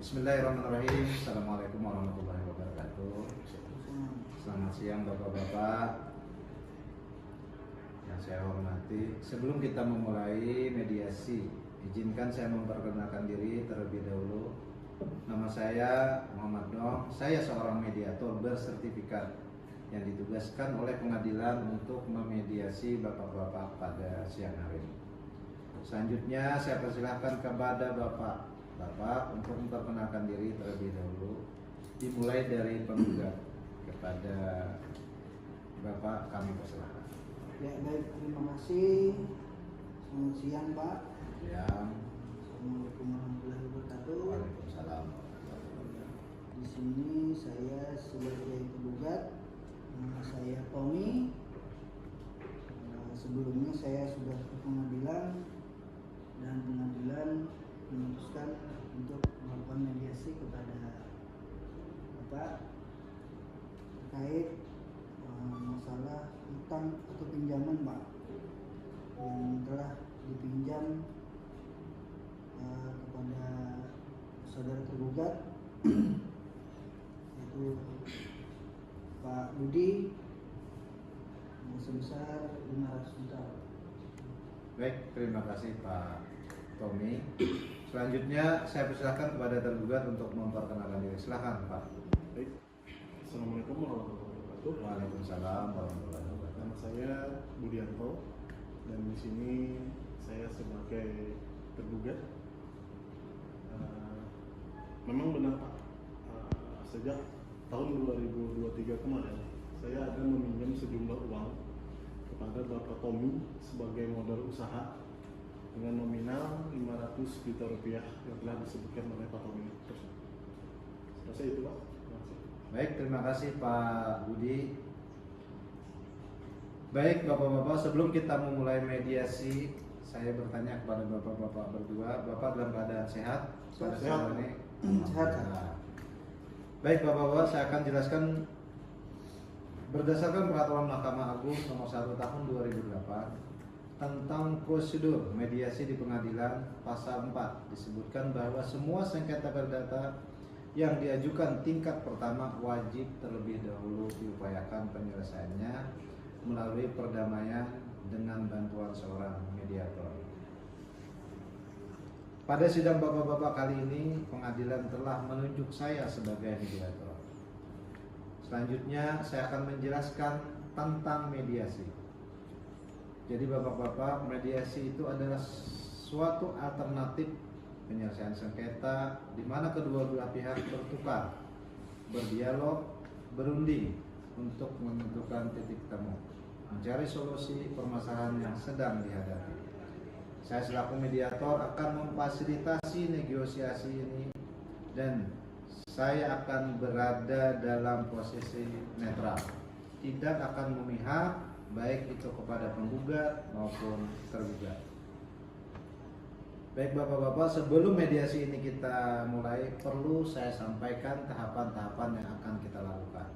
Bismillahirrahmanirrahim. Assalamualaikum warahmatullahi wabarakatuh. Selamat siang Bapak-Bapak yang saya hormati. Sebelum kita memulai mediasi, izinkan saya memperkenalkan diri terlebih dahulu. Nama saya Muhammad Dong. Saya seorang mediator bersertifikat yang ditugaskan oleh pengadilan untuk memediasi Bapak-Bapak pada siang hari ini. Selanjutnya saya persilahkan kepada Bapak untuk memperkenalkan diri terlebih dahulu. Dimulai dari penggugat. Kepada Bapak kami persilahkan. Ya baik, terima kasih. Selamat siang Pak. Siang. Assalamualaikum warahmatullahi wabarakatuh. Waalaikumsalam. Di sini saya sebagai tergugat, nama saya Tommy. Sebelumnya saya sudah ke pengadilan dan pengadilan memutuskan untuk melakukan mediasi kepada Bapak terkait masalah utang atau pinjaman Pak yang telah dipinjam kepada saudara tergugat yaitu Pak Budi sebesar 500 juta. Baik, terima kasih Pak Tommy. Selanjutnya saya persilahkan kepada tergugat untuk memperkenalkan diri. Silakan Pak. Baik. Assalamualaikum warahmatullahi wabarakatuh. Waalaikumsalam warahmatullahi wabarakatuh. Nama saya Budianto dan di sini saya sebagai tergugat. Memang benar Pak, sejak tahun 2023 kemarin saya ada meminjam sejumlah uang kepada Bapak Tommy sebagai modal usaha dengan nominal 500 juta rupiah yang telah disebutkan oleh Pak Tommy. Selesai itu Pak. Terima kasih. Baik, terima kasih Pak Budi. Baik Bapak-Bapak, sebelum kita memulai mediasi, saya bertanya kepada Bapak-Bapak berdua, Bapak dalam keadaan sehat pada saat ini? Sehat. Baik Bapak-Bapak, saya akan jelaskan berdasarkan peraturan Mahkamah Agung nomor 1 tahun 2008 tentang prosedur mediasi di pengadilan. Pasal 4 disebutkan bahwa semua sengketa perdata yang diajukan tingkat pertama wajib terlebih dahulu diupayakan penyelesaiannya melalui perdamaian dengan bantuan seorang mediator. Pada sidang Bapak-Bapak kali ini, pengadilan telah menunjuk saya sebagai mediator. Selanjutnya saya akan menjelaskan tentang mediasi. Jadi Bapak-Bapak, mediasi itu adalah suatu alternatif penyelesaian sengketa di mana kedua belah pihak bertukar, berdialog, berunding untuk menentukan titik temu, mencari solusi permasalahan yang sedang dihadapi. Saya selaku mediator akan memfasilitasi negosiasi ini dan saya akan berada dalam posisi netral, tidak akan memihak baik itu kepada penggugat maupun tergugat. Baik Bapak-Bapak, sebelum mediasi ini kita mulai, perlu saya sampaikan tahapan-tahapan yang akan kita lakukan.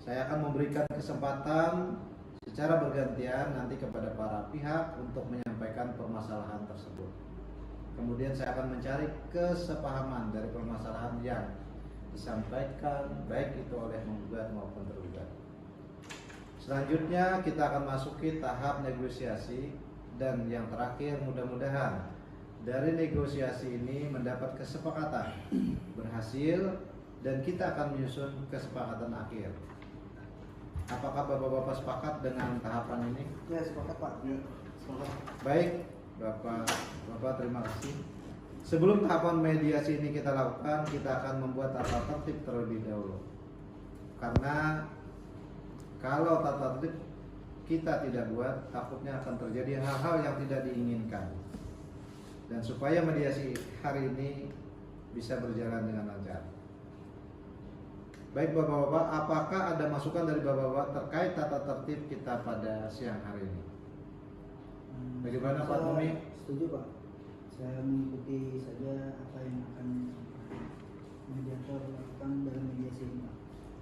Saya akan memberikan kesempatan secara bergantian nanti kepada para pihak untuk menyampaikan permasalahan tersebut. Kemudian saya akan mencari kesepahaman dari permasalahan yang disampaikan baik itu oleh penggugat maupun tergugat. Selanjutnya kita akan masuki tahap negosiasi dan yang terakhir mudah-mudahan dari negosiasi ini mendapat kesepakatan berhasil dan kita akan menyusun kesepakatan akhir. Apakah Bapak-Bapak sepakat dengan tahapan ini? Ya sepakat Pak. Ya, semangat. Baik Bapak terima kasih. Sebelum tahapan mediasi ini kita lakukan, kita akan membuat tata tertib terlebih dahulu. Karena kalau tata tertib kita tidak buat, takutnya akan terjadi hal-hal yang tidak diinginkan. Dan supaya mediasi hari ini bisa berjalan dengan lancar. Baik Bapak-Bapak, apakah ada masukan dari Bapak-Bapak terkait tata tertib kita pada siang hari ini? Bagaimana Pak Tommy? Setuju Pak. Saya mengikuti saja apa yang akan mediator lakukan dalam mediasi ini Pak.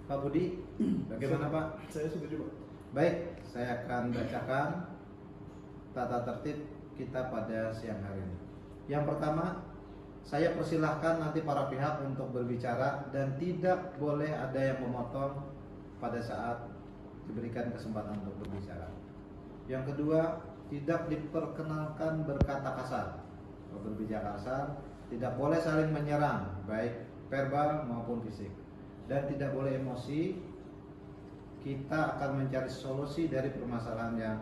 Pak Budi, bagaimana Pak? Saya setuju Pak. Baik, saya akan bacakan tata tertib kita pada siang hari ini. Yang pertama, saya persilahkan nanti para pihak untuk berbicara dan tidak boleh ada yang memotong pada saat diberikan kesempatan untuk berbicara. Yang kedua, tidak diperkenankan berkata kasar. Kalau berbicara kasar, tidak boleh saling menyerang, baik verbal maupun fisik. Dan tidak boleh emosi. Kita akan mencari solusi dari permasalahan yang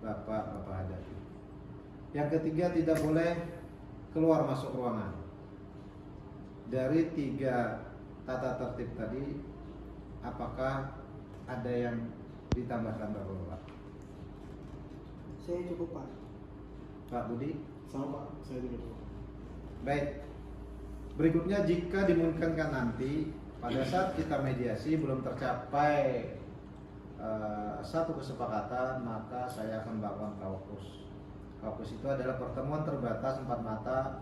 Bapak hadapi. Yang ketiga, tidak boleh keluar masuk ruangan. Dari 3 tata tertib tadi, apakah ada yang ditambahkan Bapak? Saya cukup Pak. Pak Budi? Sama Pak, saya juga cukup. Baik. Berikutnya, jika dimungkinkan nanti pada saat kita mediasi belum tercapai satu kesepakatan, maka saya akan melakukan kaukus. Kaukus itu adalah pertemuan terbatas 4 mata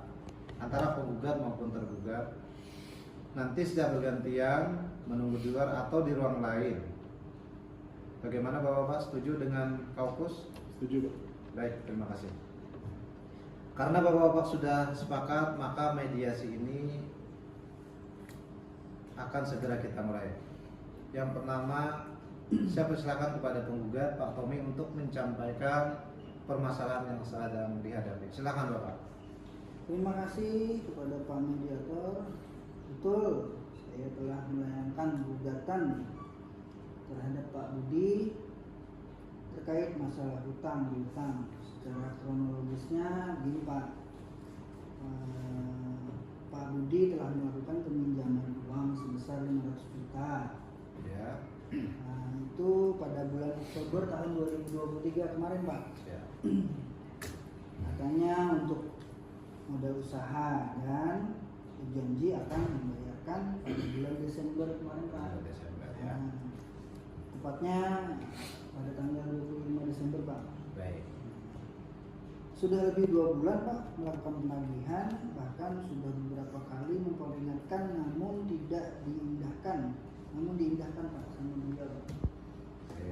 antara penggugat maupun tergugat. Nanti secara bergantian menunggu di luar atau di ruang lain. Bagaimana Bapak-Bapak, setuju dengan kaukus? Setuju Pak. Baik, terima kasih. Karena Bapak-Bapak sudah sepakat, maka mediasi ini akan segera kita mulai. Yang pertama, saya persilakan kepada penggugat Pak Tommy untuk menyampaikan permasalahan yang sedang dihadapi. Silakan Bapak. Terima kasih kepada Pak Mediator. Betul, saya telah melayangkan gugatan terhadap Pak Budi terkait masalah hutang piutang. Secara kronologisnya gini Pak, Pak Budi telah melakukan peminjaman uang sebesar 500 juta. Ya. Nah, itu pada bulan Oktober tahun 2023 kemarin Pak. Ya. Katanya untuk modal usaha dan berjanji akan membayarkan pada bulan Desember kemarin Pak. Bulan Desember, ya. Nah, tepatnya pada tanggal 25 Desember Pak. Baik. Sudah lebih 2 bulan Pak melakukan penagihan, bahkan sudah beberapa kali memperingatkan namun tidak diindahkan. Pak sama beliau.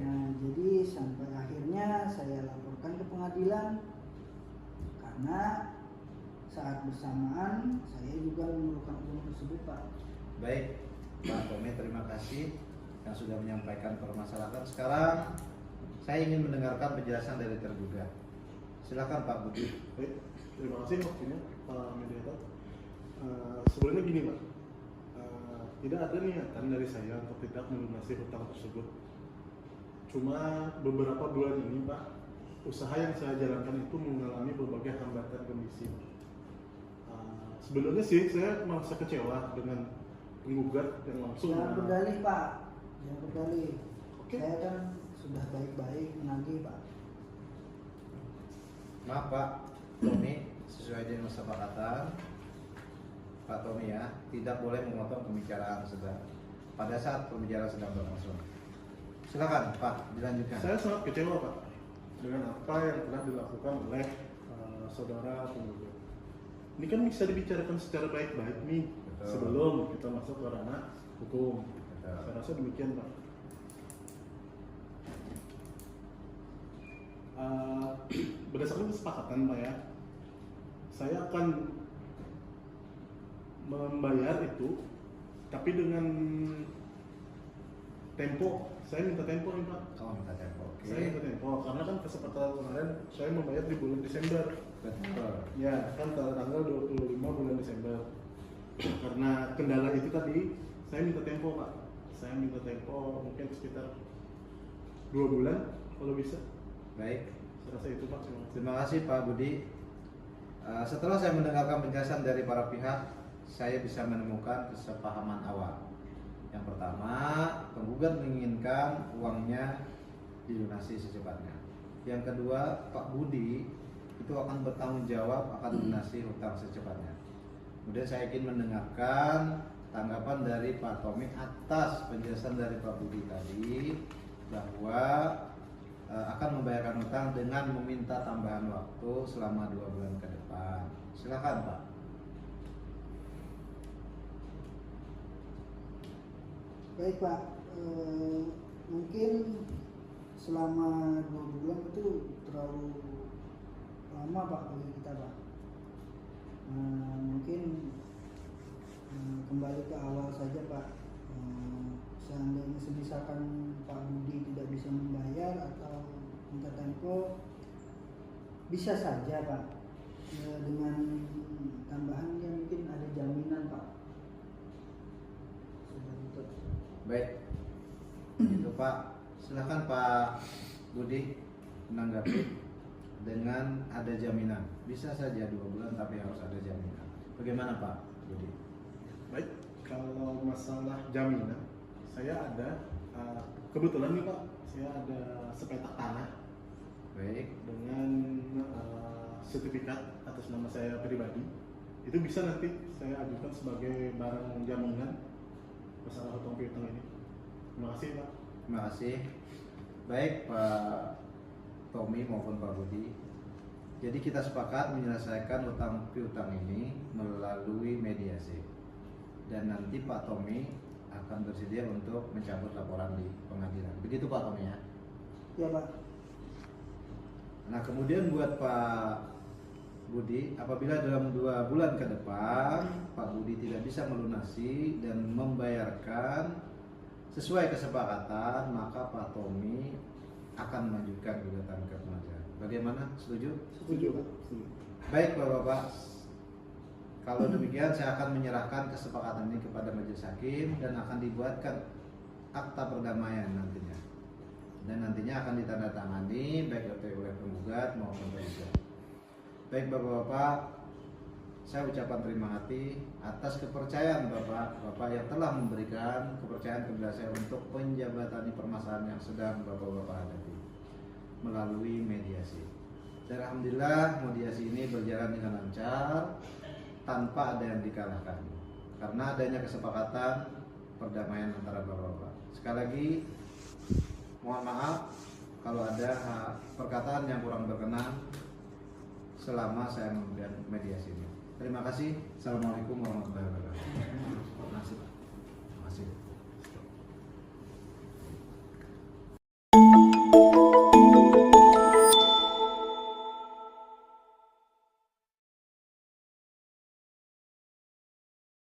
Nah, jadi sampai akhirnya saya laporkan ke pengadilan karena saat bersamaan saya juga memerlukan uang tersebut Pak. Baik, Pak Tommy, terima kasih yang sudah menyampaikan permasalahan. Sekarang saya ingin mendengarkan penjelasan dari tergugat. Silakan Pak Budi. Baik, terima kasih waktunya Pak Mediator. Sebenarnya gini Pak, tidak ada niatan dari saya untuk tidak melunasi hutang tersebut. Cuma beberapa bulan ini Pak, usaha yang saya jalankan itu mengalami berbagai hambatan kondisi. Sebenarnya sih saya merasa kecewa dengan penggugat yang langsung. Jangan berdalih Pak, jangan berdalih. Oke. Saya kan sudah baik-baik menagih Pak. Maaf Pak Tommy, sesuai dengan kesepakatan Pak Tommy ya, tidak boleh memotong pembicaraan pada saat pembicaraan sedang berlangsung. Silakan Pak, dilanjutkan. Saya sangat kecewa Pak dengan apa yang telah dilakukan oleh saudara penggugat. Ini kan bisa dibicarakan secara baik-baik nih. Betul. Sebelum kita masuk ke ranah hukum. Betul. Saya rasa demikian Pak. Berdasarkan kesepakatan Pak ya, saya akan membayar itu, tapi dengan tempo. Saya minta tempo nih Pak. Oh, minta tempo. Oke. Saya minta tempo karena kan kesepakatan kemarin saya membayar di bulan Desember. Betul. Ya, kan tanggal 25 bulan Desember. Karena kendala itu tadi, saya minta tempo Pak. Saya minta tempo mungkin sekitar 2 bulan kalau bisa. Baik. Saya rasa itu Pak. Terima kasih. Terima kasih Pak Budi. Setelah saya mendengarkan penjelasan dari para pihak, saya bisa menemukan kesepahaman awal. Yang pertama, penggugat menginginkan uangnya dilunasi secepatnya. Yang kedua, Pak Budi itu akan bertanggung jawab akan melunasi hutang secepatnya. Kemudian saya ingin mendengarkan tanggapan dari Pak Tommy atas penjelasan dari Pak Budi tadi bahwa akan membayarkan hutang dengan meminta tambahan waktu selama 2 bulan ke depan. Silakan Pak. Baik Pak, mungkin selama 2 bulan itu terlalu lama Pak bagi kita Pak. Mungkin minta tempo bisa saja Pak, dengan tambahannya mungkin ada jaminan Pak. Sudah tutup. Baik, itu Pak. Silakan Pak Budi menanggapi dengan ada jaminan. Bisa saja 2 bulan tapi harus ada jaminan. Bagaimana Pak Budi? Baik, kalau masalah jaminan, saya ada kebetulan nih Pak, saya ada sepetak tanah Baik, dengan sertifikat atas nama saya pribadi. Itu bisa nanti saya ajukan sebagai barang jaminan masalah hutang piutang ini. Terima kasih Pak. terima kasih. Baik Pak Tommy maupun Pak Budi. Jadi kita sepakat menyelesaikan utang piutang ini melalui mediasi. Dan nanti Pak Tommy akan bersedia untuk mencabut laporan di pengadilan. Begitu Pak Tommy ya? Ya Pak. Nah kemudian buat Pak Budi, apabila dalam 2 bulan ke depan Pak Budi tidak bisa melunasi dan membayarkan sesuai kesepakatan, maka Pak Tommy akan mengajukan gugatan ke pengadilan. Bagaimana? Setuju? Setuju Pak. Setuju. Baik Bapak-Bapak, kalau demikian saya akan menyerahkan kesepakatan ini kepada majelis hakim dan akan dibuatkan akta perdamaian nantinya. Dan nantinya akan ditandatangani baik oleh penggugat maupun tergugat. Baik Bapak-Bapak, saya ucapkan terima kasih atas kepercayaan Bapak yang telah memberikan kepercayaan kepada saya untuk menjabatani permasalahan yang sedang Bapak-Bapak hadapi melalui mediasi. Dan alhamdulillah mediasi ini berjalan dengan lancar tanpa ada yang dikalahkan karena adanya kesepakatan perdamaian antara Bapak-Bapak. Sekali lagi mohon maaf kalau ada perkataan yang kurang berkenan selama saya memberikan mediasi ini. Terima kasih. Assalamualaikum warahmatullahi wabarakatuh. Terima kasih.